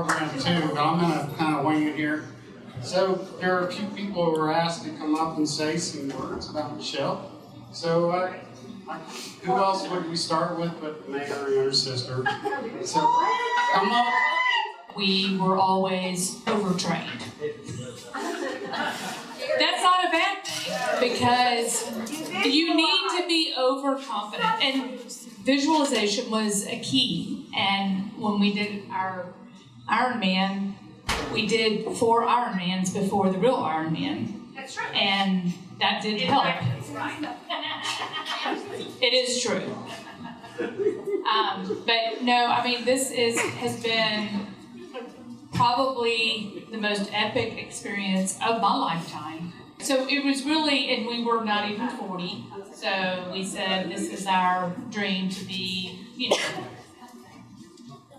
program too, but I'm going to kind of wing it here. So there are a few people who were asked to come up and say some words about Michelle. So who else would we start with but the mayor and her sister? So come up. We were always overtrained. That's not a bad thing, because you need to be overconfident, and visualization was a key. And when we did our Ironman, we did 4 Ironmans before the real Ironman. That's right. And that did help. It is true. But no, I mean, this has been probably the most epic experience of my lifetime. So it was really, and we were not even 40, so we said this is our dream to be,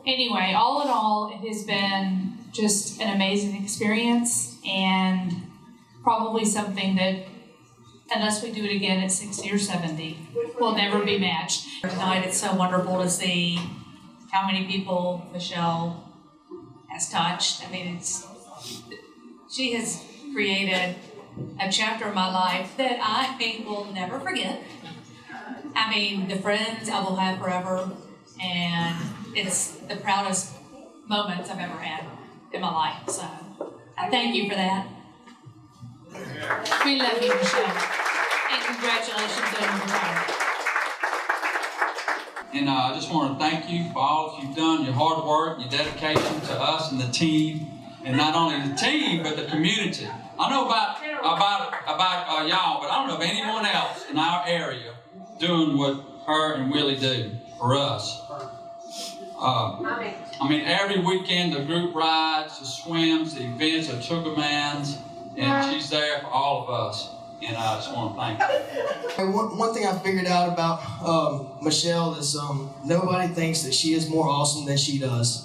Anyway, all in all, it has been just an amazing experience, and probably something that, unless we do it again at 60 or 70, will never be matched. Tonight, it's so wonderful to see how many people Michelle has touched. I mean, she has created a chapter of my life that I will never forget. I mean, the friends I will have forever, and it's the proudest moments I've ever had in my life. So I thank you for that. We love you, Michelle, and congratulations on your retirement. And I just want to thank you for all that you've done, your hard work, your dedication to us and the team, and not only the team, but the community. I know about y'all, but I don't know of anyone else in our area doing what her and Willie do for us. I mean, every weekend, the group rides, the swims, the events, the Tugamans, and she's there for all of us. And I just want to thank her. One thing I figured out about Michelle is nobody thinks that she is more awesome than she does.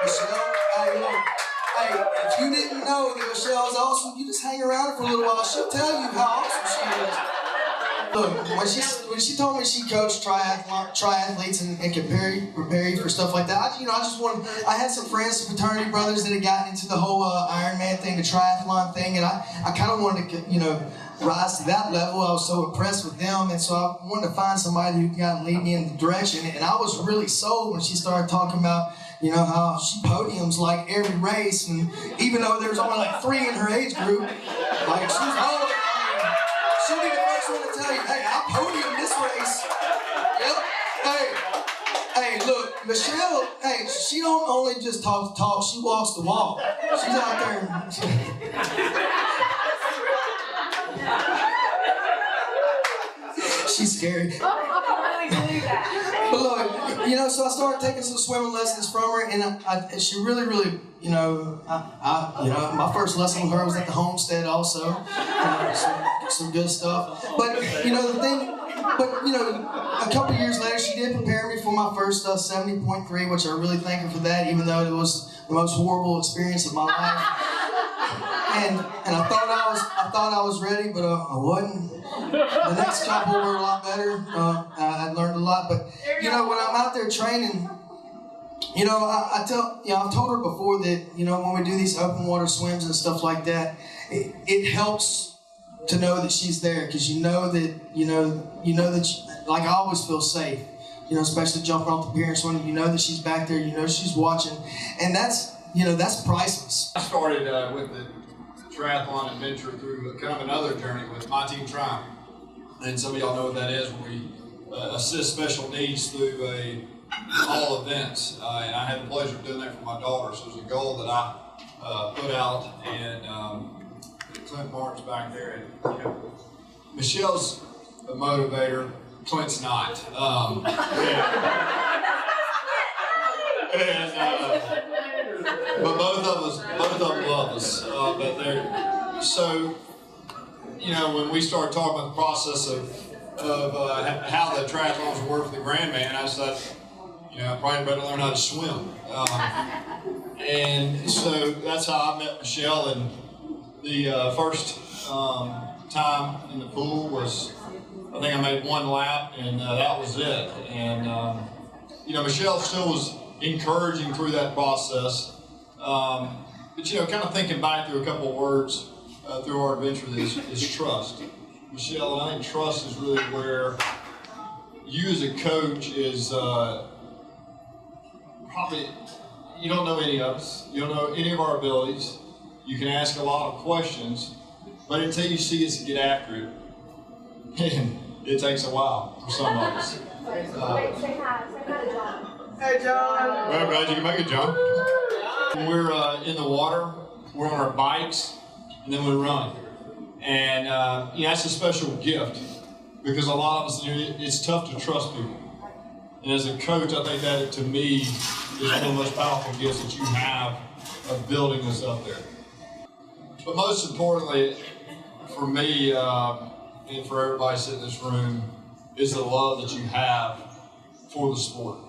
Michelle, hey, if you didn't know that Michelle is awesome, you just hang around her for a little while. She'll tell you how awesome she is. Look, when she told me she coached triathletes and could prepare you for stuff like that, I had some friends, some fraternity brothers that had gotten into the whole Ironman thing, the triathlon thing, and I kind of wanted to, rise to that level. I was so impressed with them, and so I wanted to find somebody who could lead me in the direction. And I was really sold when she started talking about, how she podiums like every race, and even though there's only like 3 in her age group, like she'll be the first one to tell you, hey, I podiumed this race. Yep. Hey, look, Michelle, hey, she don't only just talk the talk, she walks the walk. She's out there. She's scary. But look, so I started taking some swimming lessons from her, and she really, my first lesson with her was at the homestead also. Some good stuff. But, a couple years later, she did prepare me for my first 70.3, which I really thank her for that, even though it was the most horrible experience of my life. And I thought I was ready, but I wasn't. The next couple were a lot better. I learned a lot, but when I'm out there training, I've told her before that when we do these open water swims and stuff like that, it helps to know that she's there, because you know that like I always feel safe. Especially jumping off the pier and swimming, you know that she's back there, she's watching, and that's priceless. I started with the triathlon adventure through kind of another journey with My Team Triumph. And some of y'all know what that is, where we assist special needs through all events. And I had the pleasure of doing that for my daughter. So it was a goal that I put out, and Clint Martin's back there. And, Michelle's a motivator, Clint's not. But both of them love us. So when we started talking about the process of how the triathlons work for the Grandman, I said, I probably better learn how to swim. And so that's how I met Michelle. And the first time in the pool was, I think I made 1 lap, and that was it. And Michelle still was encouraging through that process. But you know, kind of thinking back through a couple of words through our adventure is trust. Michelle, and I think trust is really where you as a coach is probably, you don't know any of us, you don't know any of our abilities, you can ask a lot of questions, but until you see us get after it, man, it takes a while for some of us. Say hi. Say hi to John. Hey, John. Well, I'm glad you can make it, John. When we're in the water, we're on our bikes, and then we run. And you know, that's a special gift because a lot of us, you know, it's tough to trust people. And as a coach, I think that to me is one of the most powerful gifts that you have of building us up there. But most importantly, for me and for everybody sitting in this room, is the love that you have for the sport.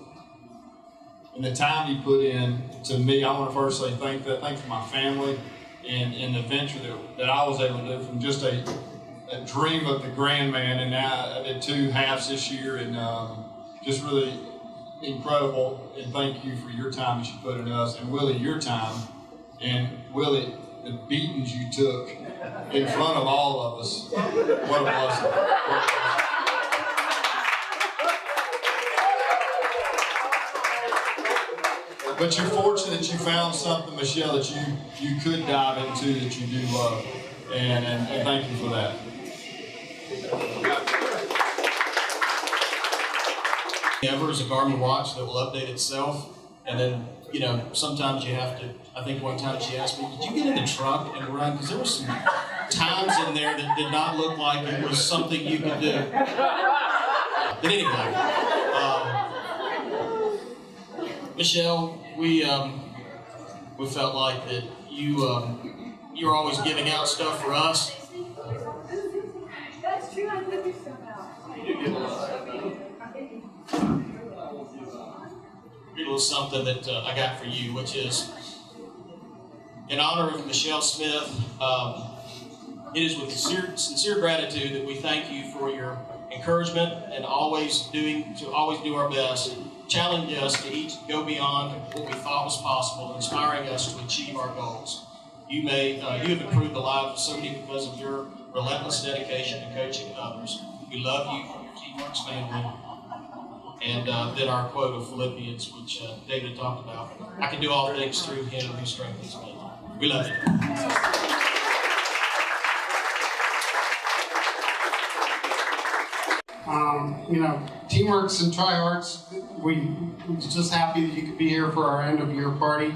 And the time you put in, to me, I want to first say thank for my family and the venture that I was able to do from just a dream of the grand man, and now I did 2 halves this year, and just really incredible. And thank you for your time that you put in us, and Willie, your time, and Willie, the beatings you took in front of all of us. What a blessing. But you're fortunate that you found something, Michelle, that you could dive into that you do love. And thank you for that. Ever is a Garmin watch that will update itself. And then, you know, sometimes you have to, I think one time she asked me, did you get in the trunk and run? Because there were some times in there that did not look like it was something you could do. But anyway, Michelle, we felt like that you were always giving out stuff for us. That's true. I love you somehow. Read a little something that I got for you, which is in honor of Michelle Smith. It is with sincere gratitude that we thank you for your encouragement and always do our best. Challenge us to each go beyond what we thought was possible, inspiring us to achieve our goals. You have improved the lives of so many because of your relentless dedication to coaching others. We love you from your TeamWorks family. And then our quote of Philippians, which David talked about. I can do all things through him who strengthens me. We love you. You know, TeamWorks and TryHards, we're just happy that you could be here for our end of year party.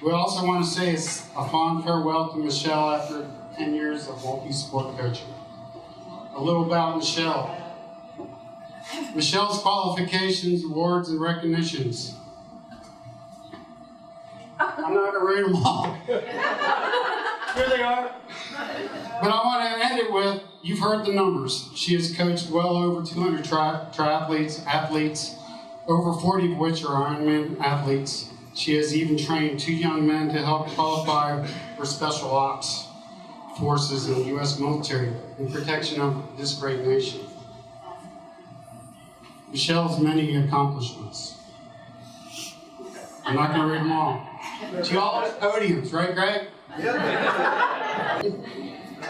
We also want to say it's a fond farewell to Michelle after 10 years of multi-sport coaching. A little about Michelle. Michelle's qualifications, awards, and recognitions. I'm not going to read them all. Here they are. But I want to end it with, you've heard the numbers. She has coached well over 200 athletes, over 40 of which are Ironman athletes. She has even trained 2 young men to help qualify for special ops forces in the U.S. military in protection of this great nation. Michelle's many accomplishments. I'm not going to read them all. She all has podiums, right, Greg?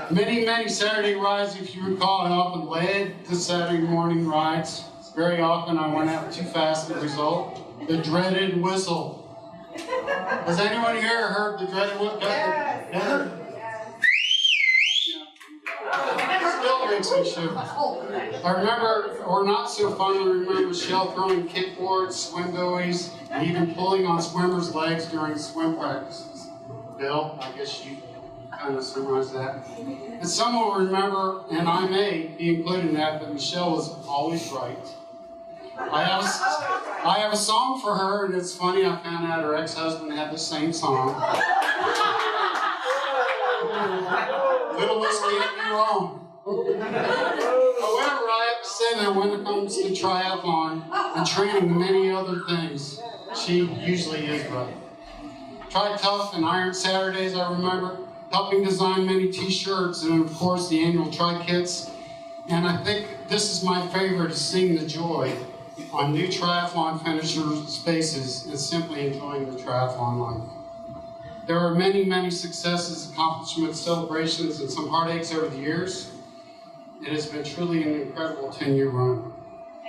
Many Saturday rides, if you recall, I often led the Saturday morning rides. Very often I went out too fast as a result. The dreaded whistle. Has anyone here heard the dreaded whistle? Yes. Still makes me shiver. I remember, or not so fondly remember, Michelle throwing kickboards, swim buoys, and even pulling on swimmers' legs during swim practices. Bill, I guess you kind of summarized that. And some will remember, and I may be included in that Michelle was always right. I have a song for her, and it's funny, I found out her ex-husband had the same song. Little Miss can't be wrong. However, I have to say that when it comes to triathlon and training and many other things, she usually is right. Tri Tough and Iron Saturdays, I remember, helping design many t-shirts and of course the annual Tri Kits. And I think this is my favorite, to sing the joy on new triathlon finishers' faces and simply enjoying the triathlon life. There are many, many successes, accomplishments, celebrations, and some heartaches over the years. It has been truly an incredible 10-year run.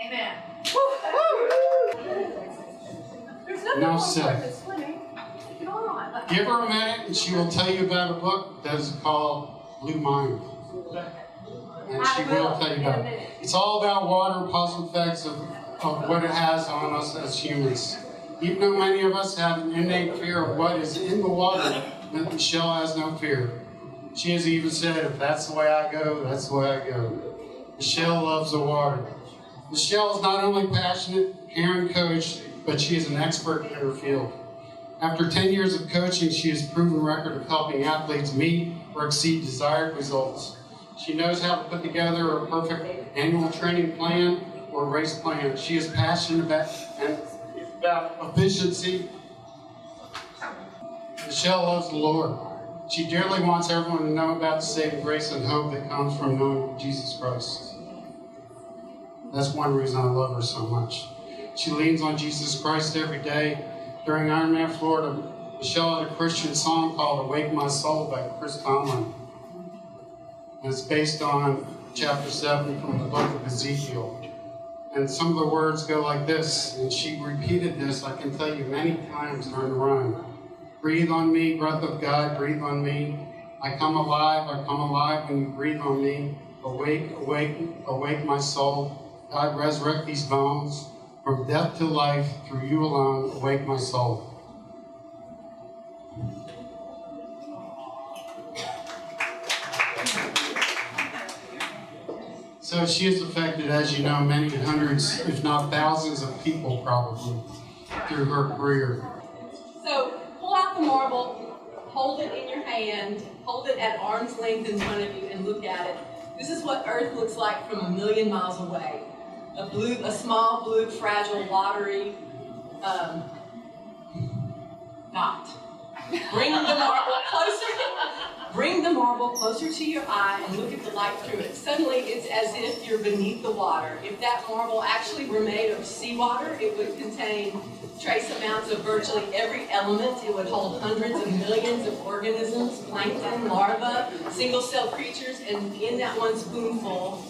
Amen. There's nothing Enough more said. important than swimming. Come on. Give her a minute and she will tell you about a book that is called Blue Mind. And she will tell you about it. It's all about water, positive effects of what it has on us as humans. Even though many of us have an innate fear of what is in the water, Michelle has no fear. She has even said, if that's the way I go, that's the way I go. Michelle loves the water. Michelle is not only passionate, caring coach, but she is an expert in her field. After 10 years of coaching, she has a proven record of helping athletes meet or exceed desired results. She knows how to put together a perfect annual training plan or race plan. She is passionate about efficiency. Michelle loves the Lord. She dearly wants everyone to know about the saving grace and hope that comes from knowing Jesus Christ. That's one reason I love her so much. She leans on Jesus Christ every day. During Ironman Florida, Michelle had a Christian song called Awake My Soul by Chris Tomlin. And it's based on chapter 7 from the book of Ezekiel. And some of the words go like this, and she repeated this, I can tell you, many times during the run. Breathe on me, breath of God, breathe on me. I come alive when you breathe on me. Awake, awake, awake my soul. God, resurrect these bones. From death to life, through you alone, awake my soul. So she has affected, as you know, many hundreds, if not thousands of people probably, through her career. So pull out the marble, hold it in your hand, hold it at arm's length in front of you and look at it. This is what Earth looks like from 1,000,000 miles away. A small, blue, fragile, watery dot. Bring the marble closer to your eye and look at the light through it. Suddenly, it's as if you're beneath the water. If that marble actually were made of seawater, it would contain trace amounts of virtually every element. It would hold hundreds of millions of organisms, plankton, larvae, single-celled creatures, and in that one spoonful,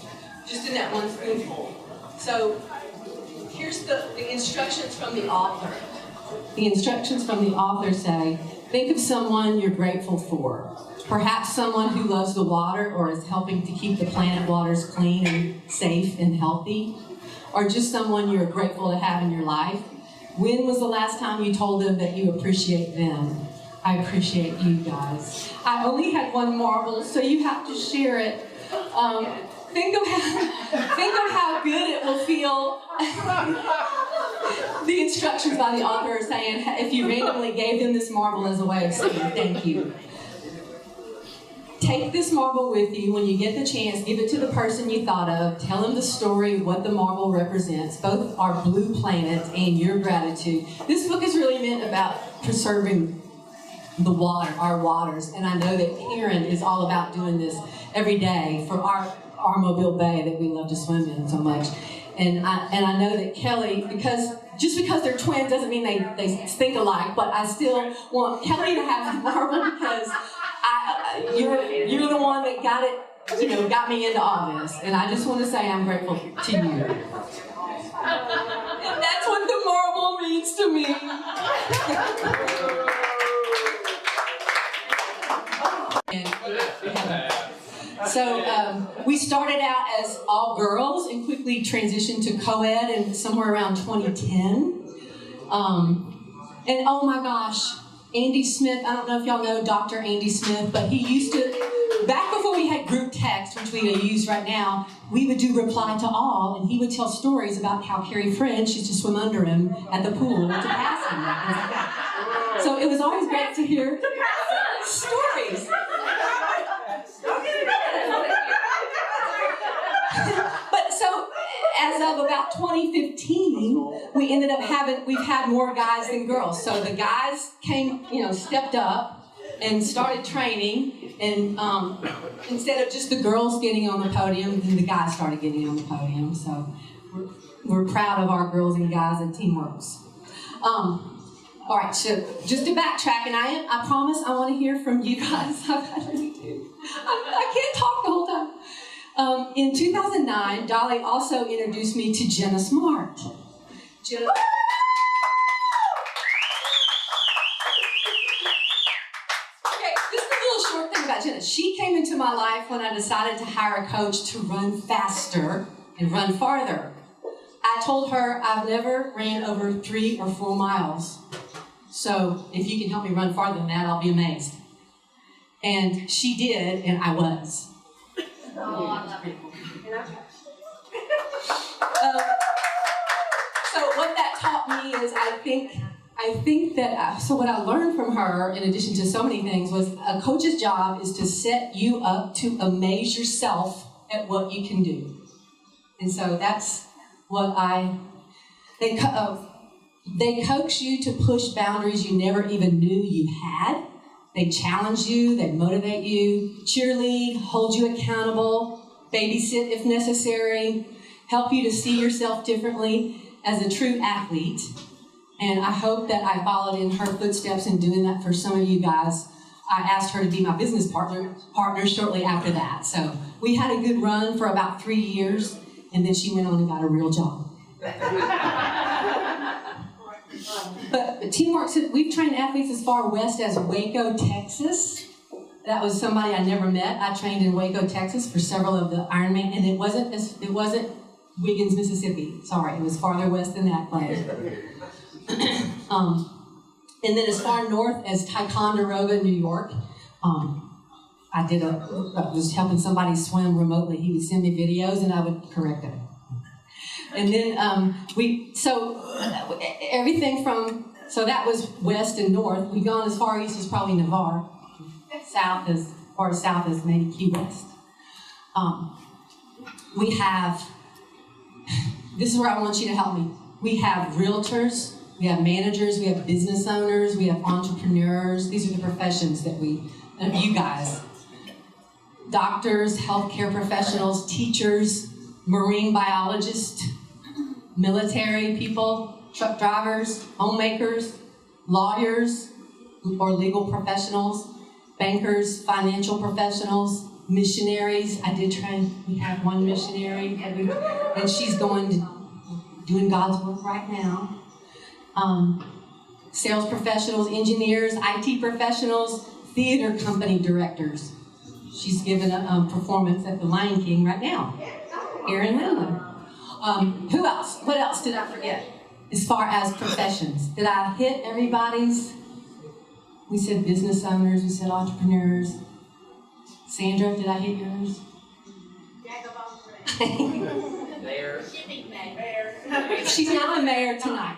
just in that one spoonful. So here's the instructions from the author. The instructions from the author say, think of someone you're grateful for. Perhaps someone who loves the water or is helping to keep the planet waters clean and safe and healthy. Or just someone you're grateful to have in your life. When was the last time you told them that you appreciate them? I appreciate you guys. I only had one marble, so you have to share it. Think of how good it will feel. The instructions by the author are saying if you randomly gave them this marble as a way of saying thank you. Take this marble with you when you get the chance. Give it to the person you thought of. Tell them the story of what the marble represents, both our blue planet and your gratitude. This book is really meant about preserving the water, our waters, and I know that Karen is all about doing this every day for our Mobile Bay that we love to swim in so much. And I know that Kelly, because they're twins doesn't mean they think alike, but I still want Kelly to have the marble because you're the one that got me into all this. And I just want to say I'm grateful to you. And that's what the marble means to me. So we started out as all girls and quickly transitioned to co-ed and somewhere around 2010. And oh my gosh, Andy Smith, I don't know if y'all know Dr. Andy Smith, but he used to, back before we had group text, which we use right now, we would do reply to all, and he would tell stories about how Carrie French used to swim under him at the pool to pass him. So it was always great to hear stories. But so, as of about 2015, we've had more guys than girls. So the guys stepped up and started training, and instead of just the girls getting on the podium, then the guys started getting on the podium. So we're proud of our girls and guys at TeamWorks. All right, so just to backtrack, and I promise I want to hear from you guys. I really do. I can't talk the whole time. In 2009, Dolly also introduced me to Jenna Smart. Jenna. Okay, just a little short thing about Jenna. She came into my life when I decided to hire a coach to run faster and run farther. I told her I've never ran over 3 or 4 miles. So if you can help me run farther than that, I'll be amazed. And she did, and I was. Oh, I love it. So what that taught me is I think that, so what I learned from her, in addition to so many things, was a coach's job is to set you up to amaze yourself at what you can do. And so that's what they coax you to push boundaries you never even knew you had. They challenge you, they motivate you, cheerlead, hold you accountable, babysit if necessary, help you to see yourself differently as a true athlete. And I hope that I followed in her footsteps in doing that for some of you guys. I asked her to be my business partner shortly after that. So we had a good run for about 3 years, and then she went on and got a real job. But TeamWorks, we've trained athletes as far west as Waco, Texas. That was somebody I never met. I trained in Waco, Texas for several of the Ironman, and it wasn't Wiggins, Mississippi. Sorry, it was farther west than that place. And then as far north as Ticonderoga, New York. I was helping somebody swim remotely. He would send me videos and I would correct it. And then so that was west and north. We've gone as far east as probably Navarre. As far south as maybe Key West. We have, this is where I want you to help me. We have realtors, we have managers, we have business owners, we have entrepreneurs. These are the professions that you guys. Doctors, healthcare professionals, teachers, marine biologists, military people, truck drivers, homemakers, lawyers or legal professionals, bankers, financial professionals, missionaries. I did train, we have one missionary, and she's doing God's work right now. Sales professionals, engineers, IT professionals, theater company directors. She's given a performance at the Lion King right now. Erin Lindland. Who else? What else did I forget? As far as professions, did I hit everybody's? We said business owners, we said entrepreneurs. Sandra, did I hit yours? Mayor. She's not the mayor tonight.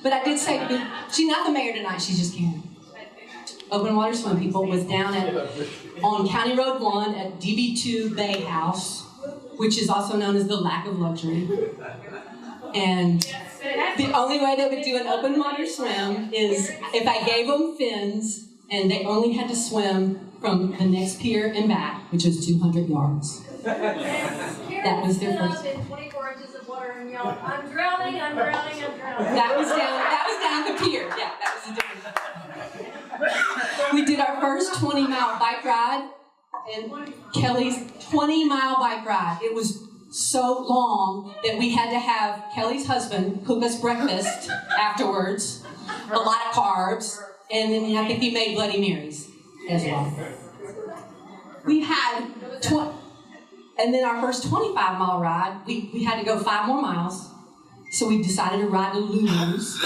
But I did say, she's not the mayor tonight, she's just Karen. Open Water Swim People was down on County Road 1 at DB2 Bay House, which is also known as the Lack of Luxury. And the only way they would do an open water swim is if I gave them fins and they only had to swim from the next pier and back, which was 200 yards. That was their first. In 24 inches of water and yelling, I'm drowning, I'm drowning, I'm drowning. That was down the pier. Yeah, that was a different. We did our first 20-mile bike ride, and Kelly's 20-mile bike ride. It was so long that we had to have Kelly's husband cook us breakfast afterwards, a lot of carbs, and then I think he made Bloody Marys as well. We had and then our first 25-mile ride, we had to go 5 more miles, so we decided to ride to Lulu's.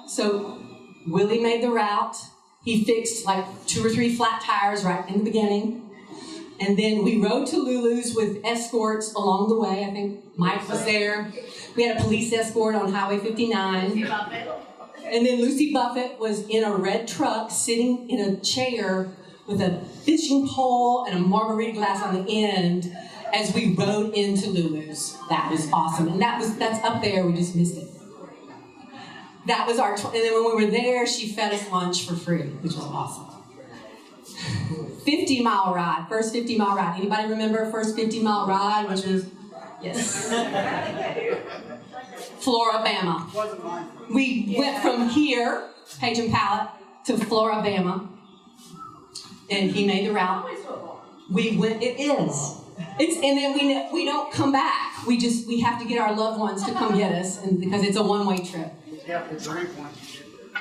So Willie made the route. He fixed like 2 or 3 flat tires right in the beginning. And then we rode to Lulu's with escorts along the way. I think Mike was there. We had a police escort on Highway 59. And then Lucy Buffett was in a red truck sitting in a chair with a fishing pole and a margarita glass on the end as we rode into Lulu's. That was awesome. And that's up there, we just missed it. That was and then when we were there, she fed us lunch for free, which was awesome. 50-mile ride, first 50-mile ride. Anybody remember first 50-mile ride, which was, yes. Florabama. We went from here, Page and Pallet, to Florabama. And he made the route. We went, it is. And then we don't come back. We have to get our loved ones to come get us, and because it's a one-way trip.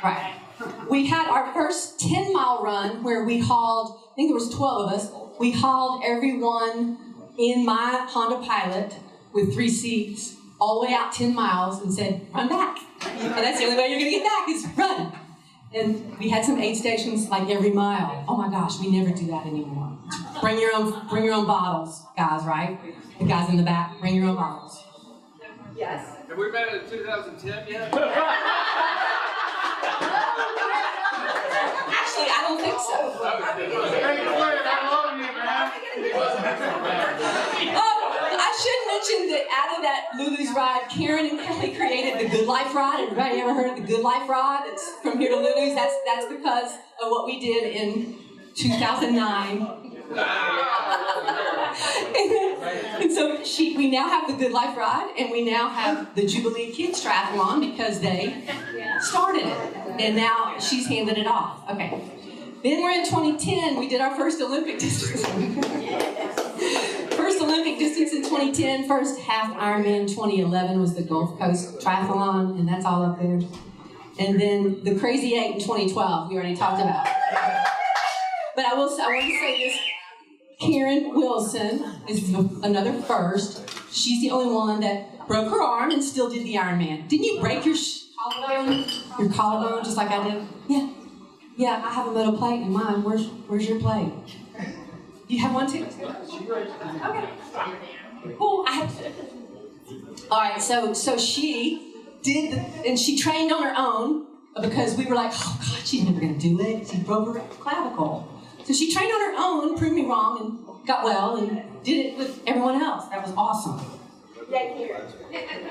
Right. We had our first 10-mile run where we hauled, I think there was 12 of us, we hauled everyone in my Honda Pilot with 3 seats all the way out 10 miles and said, run back. And that's the only way you're going to get back is run. And we had some aid stations like every mile. Oh my gosh, we never do that anymore. Bring your own bottles, guys, right? The guys in the back, bring your own bottles. Yes. Have we made it in 2010 yet? Actually, I don't think so. Oh, I should mention that out of that Lulu's ride, Karen and Kelly created the Good Life ride. Everybody ever heard of the Good Life ride? It's from here to Lulu's. That's because of what we did in 2009. And so we now have the Good Life ride, and we now have the Jubilee Kids Triathlon because they started it, and now she's handed it off. Okay. Then we're in 2010. We did our first Olympic distance. First Olympic distance in 2010. First half Ironman 2011 was the Gulf Coast Triathlon, and that's all up there. And then the Crazy 8 in 2012. We already talked about. But I want to say this. Karen Wilson is another first. She's the only one that broke her arm and still did the Ironman. Didn't you break your collarbone? Your collarbone, just like I did? Yeah. Yeah, I have a metal plate in mine. Where's your plate? You have one too? Okay. Cool. All right, so she did, and she trained on her own because we were like, oh God, she's never gonna do it. She broke her clavicle. So she trained on her own, proved me wrong, and got well, and did it with everyone else. That was awesome. Yeah, Karen.